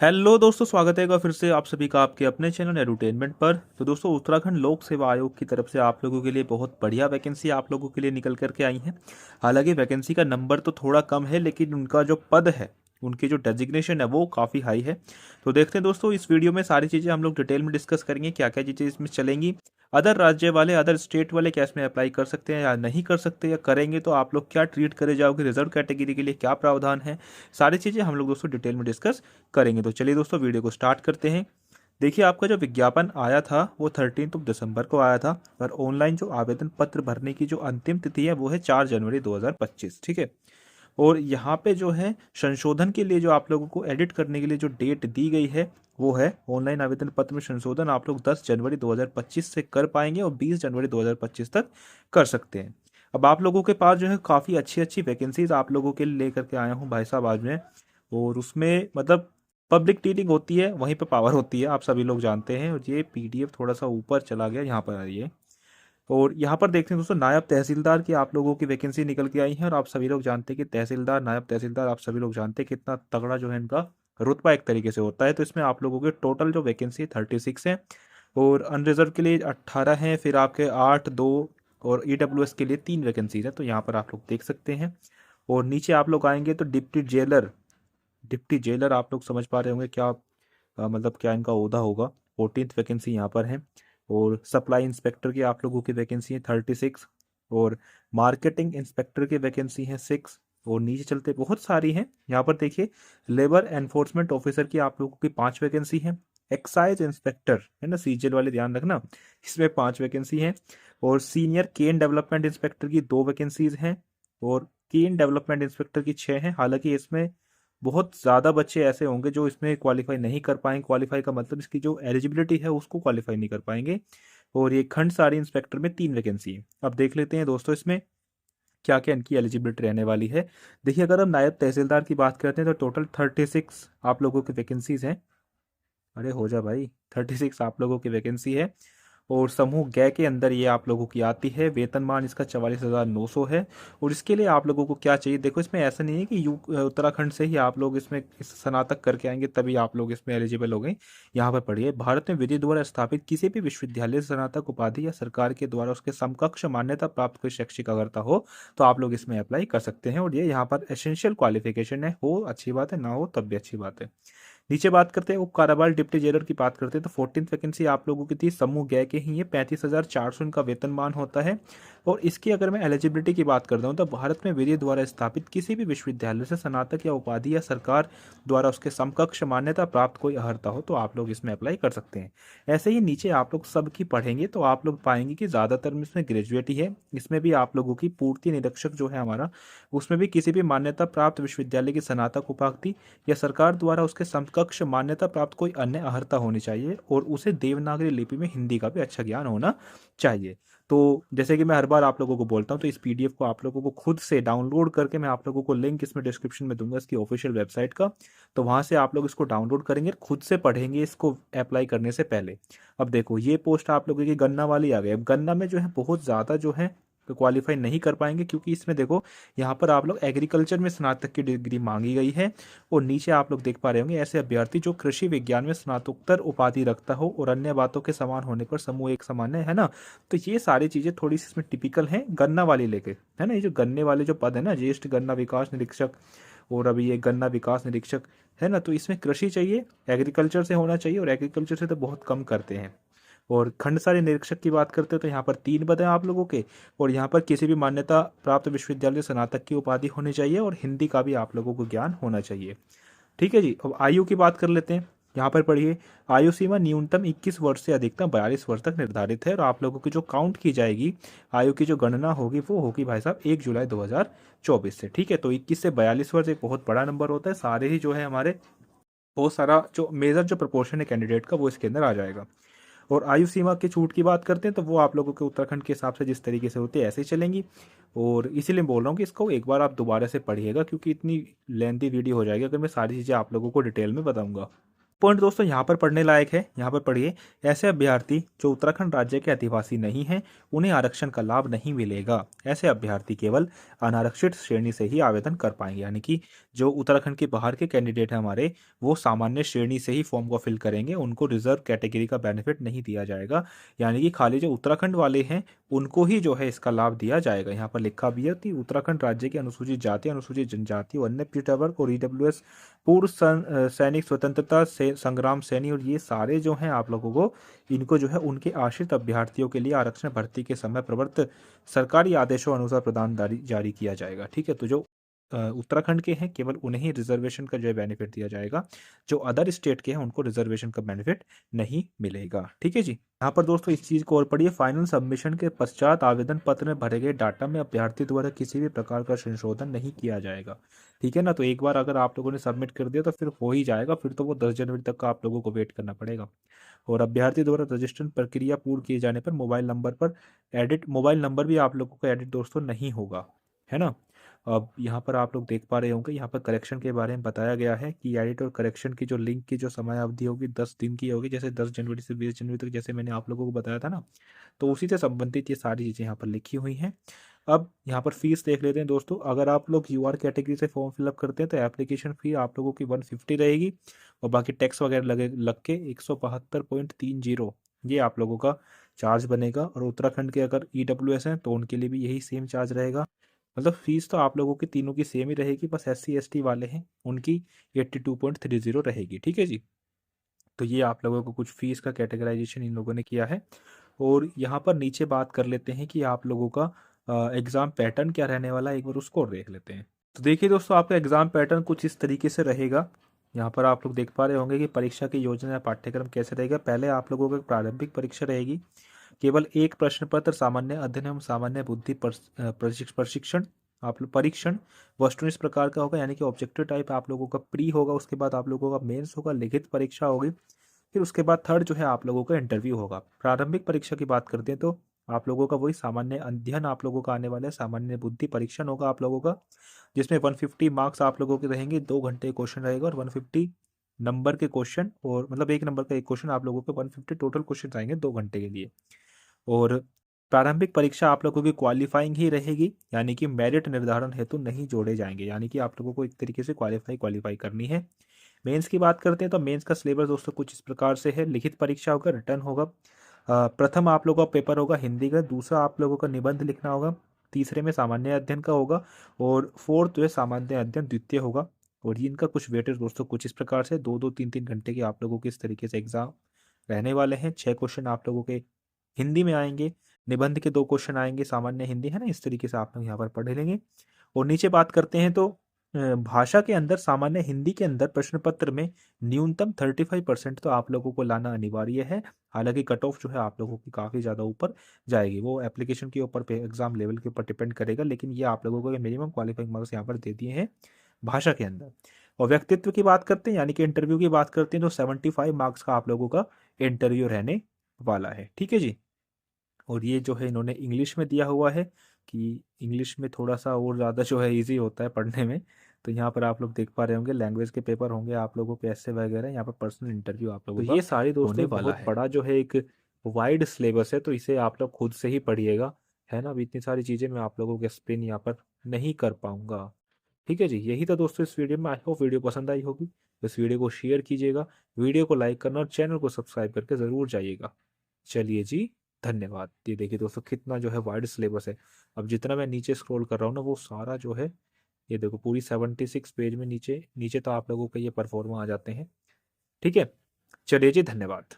Hello दोस्तों, स्वागत है फिर से आप सभी का आपके अपने चैनल एडुटेनमेंट पर। तो दोस्तों, उत्तराखंड लोक सेवा आयोग की तरफ से आप लोगों के लिए बहुत बढ़िया वैकेंसी आप लोगों के लिए निकल करके आई हैं। हालांकि वैकेंसी का नंबर तो थोड़ा कम है, लेकिन उनका जो पद है, उनकी जो डेजिग्नेशन है वो काफ़ी हाई है। तो देखते हैं दोस्तों, इस वीडियो में सारी चीज़ें हम लोग डिटेल में डिस्कस करेंगे, क्या क्या चीज़ें इसमें चलेंगी, अदर राज्य वाले अदर स्टेट वाले क्या इसमें अप्लाई कर सकते हैं या नहीं कर सकते, या करेंगे तो आप लोग क्या ट्रीट करे जाओगे, रिजर्व कैटेगरी के लिए क्या प्रावधान है। सारी चीज़ें हम लोग दोस्तों डिटेल में डिस्कस करेंगे। तो चलिए दोस्तों, वीडियो को स्टार्ट करते हैं। देखिए, आपका जो विज्ञापन आया था वो 13 दिसंबर को आया था, और ऑनलाइन जो आवेदन पत्र भरने की जो अंतिम तिथि है वो है 4 जनवरी 2025। ठीक है। और यहाँ पे जो है संशोधन के लिए, जो आप लोगों को एडिट करने के लिए जो डेट दी गई है वो है, ऑनलाइन आवेदन पत्र में संशोधन आप लोग 10 जनवरी 2025 से कर पाएंगे और 20 जनवरी 2025 तक कर सकते हैं। अब आप लोगों के पास जो है काफ़ी अच्छी अच्छी वैकेंसीज आप लोगों के लिए लेकर के आया हूँ भाई साहब आज में। और उसमें मतलब पब्लिक डीलिंग होती है, वहीं पे पावर होती है, आप सभी लोग जानते हैं। और ये पीडीएफ थोड़ा सा ऊपर चला गया, यहाँ पर आ रही है। और यहाँ पर देखते हैं दोस्तों, नायब तहसीलदार की आप लोगों की वैकेंसी निकल के आई है। और आप सभी लोग जानते हैं कि तहसीलदार, नायब तहसीलदार, आप सभी लोग जानते हैं कितना तगड़ा जो है इनका रुतबा एक तरीके से होता है। तो इसमें आप लोगों के टोटल जो वैकेंसी 36 है, और अनरिजर्व के लिए 18 हैं, फिर आपके 8, 2 और ईडब्ल्यूएस के लिए 3 वैकेंसीज है। तो यहाँ पर आप लोग देख सकते हैं। और नीचे आप लोग आएंगे तो डिप्टी जेलर, डिप्टी जेलर आप लोग समझ पा रहे होंगे क्या मतलब क्या इनका ओहदा होगा। 14th वैकेंसी यहाँ पर है। और सप्लाई इंस्पेक्टर की आप लोगों की वैकेंसी है 36। और मार्केटिंग इंस्पेक्टर की वैकेंसी है 6। और नीचे चलते बहुत सारी हैं। यहाँ पर देखिए, लेबर एनफोर्समेंट ऑफिसर की आप लोगों की 5 वैकेंसी है। एक्साइज इंस्पेक्टर है ना, सीजीएल वाले ध्यान रखना, इसमें 5 वैकेंसी है। और सीनियर केन डेवलपमेंट इंस्पेक्टर की 2 वैकेंसीज हैं। और केन डेवलपमेंट इंस्पेक्टर की 6 हैं। हालांकि इसमें बहुत ज़्यादा बच्चे ऐसे होंगे जो इसमें क्वालिफाई नहीं कर पाएंगे। क्वालिफाई का मतलब इसकी जो एलिजिबिलिटी है उसको क्वालिफाई नहीं कर पाएंगे। और ये खंड सारी इंस्पेक्टर में 3 वैकेंसी है। अब देख लेते हैं दोस्तों, इसमें क्या क्या इनकी एलिजिबिलिटी रहने वाली है। देखिए, अगर हम नायब तहसीलदार की बात करते हैं तो टोटल 36 आप लोगों की वैकेंसीज हैं। अरे हो जा भाई, 36 आप लोगों की वैकेंसी है। और समूह ग के अंदर ये आप लोगों की आती है। वेतनमान इसका 44,900 है। और इसके लिए आप लोगों को क्या चाहिए, देखो इसमें ऐसा नहीं है कि उत्तराखंड से ही आप लोग इसमें इस स्नातक करके आएंगे तभी आप लोग इसमें एलिजिबल हो गए। यहाँ पर पढ़िए, भारत में विधि द्वारा स्थापित किसी भी विश्वविद्यालय से स्नातक उपाधि या सरकार के द्वारा उसके समकक्ष मान्यता प्राप्त कोई शैक्षिक अगरता हो तो आप लोग इसमें अप्लाई कर सकते हैं। और ये यहाँ पर एसेंशियल क्वालिफिकेशन है, हो अच्छी बात है, ना हो तब भी अच्छी बात है। नीचे बात करते हैं उप काराबाल डिप्टी जेलर की बात करते हैं तो 14th वैकेंसी आप लोगों की थी। समूह गय के ही ये 35,400 इनका वेतनमान होता है। और इसकी अगर मैं एलिजिबिलिटी की बात करता हूँ तो भारत में विधि द्वारा स्थापित किसी भी विश्वविद्यालय से स्नातक या उपाधि या सरकार द्वारा उसके समकक्ष मान्यता प्राप्त कोई अर्हता हो तो आप लोग इसमें अप्लाई कर सकते हैं। ऐसे ही नीचे आप लोग सबकी पढ़ेंगे तो आप लोग पाएंगे कि ज़्यादातर में इसमें ग्रेजुएट ही है। इसमें भी आप लोगों की पूर्ति निरीक्षक जो है हमारा, उसमें भी किसी भी मान्यता प्राप्त विश्वविद्यालय की स्नातक उपाधि या सरकार द्वारा उसके समकक्ष मान्यता प्राप्त कोई अन्य अर्हता होनी चाहिए। और उसे देवनागरी लिपि में हिंदी का भी अच्छा ज्ञान होना चाहिए। तो जैसे कि मैं हर बार आप लोगों को बोलता हूँ, तो इस पीडीएफ को आप लोगों को खुद से डाउनलोड करके, मैं आप लोगों को लिंक इसमें डिस्क्रिप्शन में दूंगा इसकी ऑफिशियल वेबसाइट का, तो वहां से आप लोग इसको डाउनलोड करेंगे, खुद से पढ़ेंगे इसको अप्लाई करने से पहले। अब देखो, ये पोस्ट आप लोगों की गन्ना वाली आ गई। अब गन्ना में जो है बहुत ज़्यादा जो है क्वालिफाई नहीं कर पाएंगे, क्योंकि इसमें देखो, यहाँ पर आप लोग एग्रीकल्चर में स्नातक की डिग्री मांगी गई है। और नीचे आप लोग देख पा रहे होंगे, ऐसे अभ्यर्थी जो कृषि विज्ञान में स्नातकोत्तर उपाधि रखता हो और अन्य बातों के समान होने पर समूह एक समान है ना। तो ये सारी चीजें थोड़ी सी इसमें टिपिकल हैं गन्ना वाली लेके, है ना। ये जो गन्ने वाले जो पद है ना, ज्येष्ठ गन्ना विकास निरीक्षक, और अभी ये गन्ना विकास निरीक्षक है ना, तो इसमें कृषि चाहिए, एग्रीकल्चर से होना चाहिए, और एग्रीकल्चर से तो बहुत कम करते हैं। और खंड सारे निरीक्षक की बात करते हैं तो यहाँ पर 3 पद हैं आप लोगों के। और यहाँ पर किसी भी मान्यता प्राप्त विश्वविद्यालय स्नातक की उपाधि होनी चाहिए, और हिंदी का भी आप लोगों को ज्ञान होना चाहिए। ठीक है जी। अब आयु की बात कर लेते हैं। यहाँ पर पढ़िए, आयु सीमा न्यूनतम 21 वर्ष से अधिकतम 42 वर्ष तक निर्धारित है। और आप लोगों की जो काउंट की जाएगी, आयु की जो गणना होगी वो होगी भाई साहब 1 जुलाई 2024 से। ठीक है। तो 21 से 42 वर्ष एक बहुत बड़ा नंबर होता है। सारे ही जो है हमारे, बहुत सारा जो मेजर जो प्रपोर्शन है कैंडिडेट का वो इसके अंदर आ जाएगा। और आयु सीमा की छूट की बात करते हैं तो वो आप लोगों के उत्तराखंड के हिसाब से जिस तरीके से होती है ऐसे ही चलेंगी। और इसीलिए बोल रहा हूँ कि इसको एक बार आप दोबारा से पढ़िएगा, क्योंकि इतनी लेंथी वीडियो हो जाएगी अगर मैं सारी चीज़ें आप लोगों को डिटेल में बताऊंगा। पॉइंट दोस्तों यहाँ पर पढ़ने लायक है, यहाँ पर पढ़िए। ऐसे अभ्यर्थी जो उत्तराखंड राज्य के अधिवासी नहीं हैं उन्हें आरक्षण का लाभ नहीं मिलेगा। ऐसे अभ्यर्थी केवल अनारक्षित श्रेणी से ही आवेदन कर पाएंगे, यानी कि जो उत्तराखंड के बाहर के कैंडिडेट हैं हमारे, वो सामान्य श्रेणी से ही फॉर्म को फिल करेंगे, उनको रिजर्व कैटेगरी का बेनिफिट नहीं दिया जाएगा। यानी कि खाली जो उत्तराखंड वाले हैं उनको ही जो है इसका लाभ दिया जाएगा। यहाँ पर लिखा भी है कि उत्तराखंड राज्य के अनुसूचित जाति, अनुसूचित जनजाति और अन्य पिछड़ा वर्ग और ईडब्ल्यूएस पूर्व सैनिक, स्वतंत्रता से संग्राम सैनी और ये सारे जो हैं आप लोगों को, इनको जो है उनके आश्रित अभ्यर्थियों के लिए आरक्षण भर्ती के समय प्रवर्त सरकारी आदेशों अनुसार प्रदान जारी किया जाएगा। ठीक है, तो जो उत्तराखंड के हैं केवल उन्हें ही रिजर्वेशन का जो है बेनिफिट दिया जाएगा, जो अदर स्टेट के हैं उनको रिजर्वेशन का बेनिफिट नहीं मिलेगा। ठीक है जी। यहाँ पर दोस्तों इस चीज़ को और पढ़िए। फाइनल सबमिशन के पश्चात आवेदन पत्र में भरे गए डाटा में अभ्यर्थी द्वारा किसी भी प्रकार का संशोधन नहीं किया जाएगा। ठीक है ना, तो एक बार अगर आप लोगों ने सबमिट कर दिया तो फिर हो ही जाएगा, फिर तो वो 10 जनवरी तक का आप लोगों को वेट करना पड़ेगा। और अभ्यर्थी द्वारा रजिस्ट्रेशन प्रक्रिया पूर्ण किए जाने पर मोबाइल नंबर भी आप लोगों का एडिट दोस्तों नहीं होगा, है ना। अब यहाँ पर आप लोग देख पा रहे होंगे, यहाँ पर करेक्शन के बारे में बताया गया है कि एडिट और करेक्शन की जो लिंक की जो समय अवधि होगी 10 दिन की होगी, जैसे 10 जनवरी से 20 जनवरी तक, जैसे मैंने आप लोगों को बताया था ना। तो उसी से संबंधित ये सारी चीज़ें यहाँ पर लिखी हुई हैं। अब यहाँ पर फीस देख लेते हैं दोस्तों। अगर आप लोग यूआर कैटेगरी से फॉर्म फिलअप करते हैं तो एप्लीकेशन फ़ी आप लोगों की 150 रहेगी, और बाकी टैक्स वगैरह लग के 172.30 ये आप लोगों का चार्ज बनेगा। और उत्तराखंड के अगर ईडब्ल्यूएस हैं तो उनके लिए भी यही सेम चार्ज रहेगा। मतलब फीस तो आप लोगों की तीनों की सेम ही रहेगी, बस SC ST वाले हैं उनकी 82.30 रहेगी। ठीक है जी। तो ये आप लोगों को कुछ फीस का कैटेगराइजेशन इन लोगों ने किया है। और यहाँ पर नीचे बात कर लेते हैं कि आप लोगों का एग्ज़ाम पैटर्न क्या रहने वाला है, एक बार उसको देख लेते हैं। तो देखिए दोस्तों, आपका एग्ज़ाम पैटर्न कुछ इस तरीके से रहेगा। यहाँ पर आप लोग देख पा रहे होंगे कि परीक्षा की योजना या पाठ्यक्रम कैसे रहेगा। पहले आप लोगों को प्रारंभिक परीक्षा रहेगी, केवल एक प्रश्न पत्र, सामान्य अध्ययन एवं सामान्य बुद्धि प्रशिक्षण आप लोग परीक्षण वस्तु इस प्रकार का होगा, यानी कि ऑब्जेक्टिव टाइप आप लोगों का प्री होगा, उसके बाद आप लोगों का मेंस होगा, लिखित परीक्षा होगी, फिर उसके बाद थर्ड जो है आप लोगों का इंटरव्यू होगा। प्रारंभिक परीक्षा की बात करते हैं तो आप लोगों का वही सामान्य अध्ययन आप लोगों का आने वाला है, सामान्य बुद्धि परीक्षण होगा आप लोगों का, जिसमें 150 मार्क्स आप लोगों के रहेंगे, 2 घंटे क्वेश्चन रहेगा और 150 नंबर के क्वेश्चन, और मतलब 1 नंबर का एक क्वेश्चन आप लोगों को 150 टोटल क्वेश्चन आएंगे 2 घंटे के लिए। और प्रारंभिक परीक्षा आप लोगों की क्वालिफाइंग ही रहेगी, यानी कि मेरिट निर्धारण हेतु नहीं जोड़े जाएंगे, यानी कि आप लोगों को एक तरीके से क्वालिफाई करनी है। मेंस की बात करते हैं तो मेंस का सिलेबस दोस्तों कुछ इस प्रकार से है। लिखित परीक्षा होगा, रिटर्न होगा। प्रथम आप लोगों का पेपर होगा हिंदी का, दूसरा आप लोगों का निबंध लिखना होगा, तीसरे में सामान्य अध्ययन का होगा, और फोर्थ जो है सामान्य अध्ययन द्वितीय होगा। और ये इनका कुछ वेटेज दोस्तों कुछ इस प्रकार से 2-2 3-3 घंटे के आप लोगों के इस तरीके से एग्जाम रहने वाले हैं। 6 क्वेश्चन आप लोगों के हिंदी में आएंगे, निबंध के 2 क्वेश्चन आएंगे सामान्य हिंदी, है ना। इस तरीके से आप लोग यहाँ पर पढ़ लेंगे। और नीचे बात करते हैं तो भाषा के अंदर सामान्य हिंदी के अंदर प्रश्न पत्र में न्यूनतम 35% तो आप लोगों को लाना अनिवार्य है। हालांकि कट ऑफ जो है आप लोगों की काफ़ी ज़्यादा ऊपर जाएगी, वो एप्लीकेशन के ऊपर पे एग्जाम लेवल के ऊपर डिपेंड करेगा, लेकिन ये आप लोगों को मिनिमम क्वालिफाइंग मार्क्स यहाँ पर दे दिए हैं भाषा के अंदर। और व्यक्तित्व की बात करते हैं, यानी कि इंटरव्यू की बात करते हैं, तो 75 मार्क्स का आप लोगों का इंटरव्यू रहने वाला है। ठीक है जी। और ये जो है इन्होंने इंग्लिश में दिया हुआ है कि इंग्लिश में थोड़ा सा और ज़्यादा जो है इजी होता है पढ़ने में। तो यहाँ पर आप लोग देख पा रहे होंगे लैंग्वेज के पेपर होंगे आप लोगों के, ऐसे वगैरह, यहाँ पर पर्सनल इंटरव्यू आप लोगों का ये सारी दोस्तों बहुत बड़ा जो है एक वाइड सिलेबस है, तो इसे आप लोग खुद से ही पढ़िएगा, है ना। अभी इतनी सारी चीज़ें मैं आप लोगों के एक्सप्लेन यहाँ पर नहीं कर पाऊंगा। ठीक है जी, यही था दोस्तों इस वीडियो में। आई होप वीडियो पसंद आई होगी। इस वीडियो को शेयर कीजिएगा, वीडियो को लाइक करना और चैनल को सब्सक्राइब करके ज़रूर जाइएगा। चलिए जी, धन्यवाद। ये देखिए दोस्तों कितना जो है वाइड सिलेबस है। अब जितना मैं नीचे स्क्रॉल कर रहा हूँ ना, वो सारा जो है ये देखो पूरी 76 पेज में नीचे नीचे तो आप लोगों के ये परफॉर्मा आ जाते हैं। ठीक है, चलिए जी, धन्यवाद।